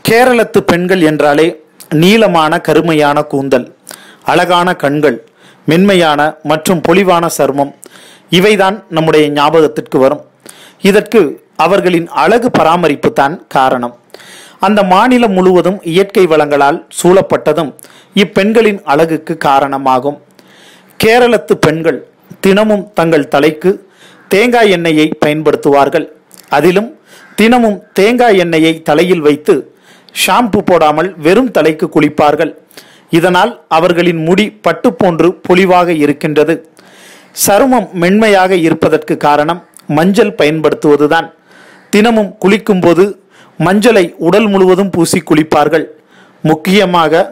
கேரளத்து பெண்கள் என்றாலே நீளமான கருமையான கூந்தல், அழகான கண்கள், மென்மையான மற்றும் பொலிவான சருமம் இவைதான் நம்முடைய ஞாபகத்திற்கு வரும். இதற்கு அவர்களின் அழகு பராமரிப்பு தான் காரணம். அந்த மாநிலம் முழுவதும் இயற்கை வளங்களால் சூழப்பட்டதும் இப்பெண்களின் அழகுக்கு காரணமாகும். கேரளத்து பெண்கள் தினமும் தங்கள் தலைக்கு தேங்காய் எண்ணெயை பயன்படுத்துவார்கள். அதிலும் தினமும் தேங்காய் எண்ணெயை தலையில் வைத்து ஷாம்பு போடாமல் வெறும் தலைக்கு குளிப்பார்கள். இதனால் அவர்களின் முடி பட்டு போன்று பொலிவாக இருக்கின்றது. சருமம் மென்மையாக இருப்பதற்கு காரணம் மஞ்சள் பயன்படுத்துவதுதான். தினமும் குளிக்கும் போது மஞ்சளை உடல் முழுவதும் பூசி குளிப்பார்கள். முக்கியமாக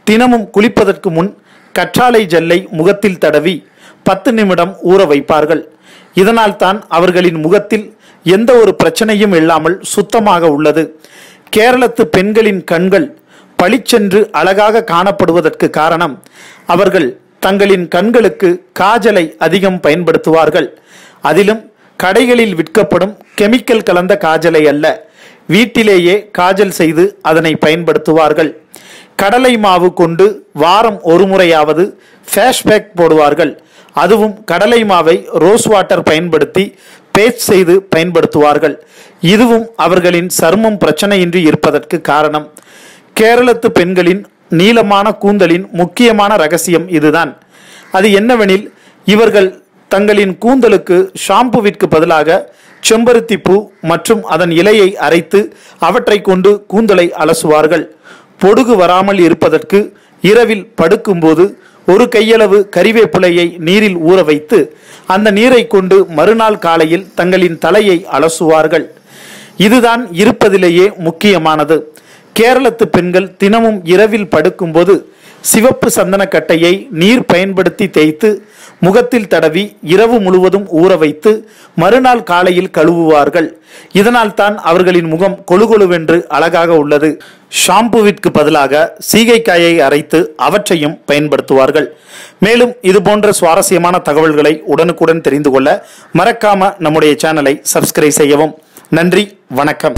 தினமும் குளிப்பதற்கு முன் கற்றாழை ஜெல்லை முகத்தில் தடவி 10 நிமிடம் ஊற வைப்பார்கள். இதனால் தான் அவர்களின் முகத்தில் எந்த ஒரு பிரச்சனையும் இல்லாமல் சுத்தமாக உள்ளது. கேரளத்து பெண்களின் கண்கள் பளிச்சென்று அழகாக காணப்படுவதற்கு காரணம் அவர்கள் தங்களின் கண்களுக்கு காஜலை அதிகம் பயன்படுத்துவார்கள். அதிலும் கடைகளில் விற்கப்படும் கெமிக்கல் கலந்த காஜலை அல்ல, வீட்டிலேயே காஜல் செய்து அதனை பயன்படுத்துவார்கள். கடலை மாவு கொண்டு வாரம் ஒரு முறையாவது ஃபேஸ் பேக் போடுவார்கள். அதுவும் கடலை மாவை ரோஸ் வாட்டர் பயன்படுத்தி பேஸ்ட் செய்து பயன்படுத்துவார்கள். இதுவும் அவர்களின் சருமம் பிரச்சனையின்றி இருப்பதற்கு காரணம். கேரளத்து பெண்களின் நீளமான கூந்தலின் முக்கியமான ரகசியம் இதுதான். அது என்னவெனில், இவர்கள் தங்களின் கூந்தலுக்கு ஷாம்புவிற்கு பதிலாக செம்பருத்தி பூ மற்றும் அதன் இலையை அரைத்து அவற்றை கொண்டு கூந்தலை அலசுவார்கள். பொடுகு வராமல் இருப்பதற்கு இரவில் படுக்கும்போது ஒரு கையளவு கறிவேப்பிலையை நீரில் ஊற வைத்து அந்த நீரை கொண்டு மறுநாள் காலையில் தங்களின் தலையை அலசுவார்கள். இதுதான் இருப்பதிலேயே முக்கியமானது. கேரளத்து பெண்கள் தினமும் இரவில் படுக்கும்போது சிவப்பு சந்தனக்கட்டையை நீர் பயன்படுத்தி தேய்த்து முகத்தில் தடவி இரவு முழுவதும் ஊற வைத்து மறுநாள் காலையில் கழுவுவார்கள். இதனால் தான் அவர்களின் முகம் கொழுகொழுவென்று அழகாக உள்ளது. ஷாம்புவிற்கு பதிலாக சீகைக்காயை அரைத்து அவற்றையும் பயன்படுத்துவார்கள். மேலும் இது போன்ற சுவாரஸ்யமான தகவல்களை உடனுக்குடன் தெரிந்து கொள்ள மறக்காம நம்முடைய சேனலை சப்ஸ்கிரைப் செய்யவும். நன்றி, வணக்கம்.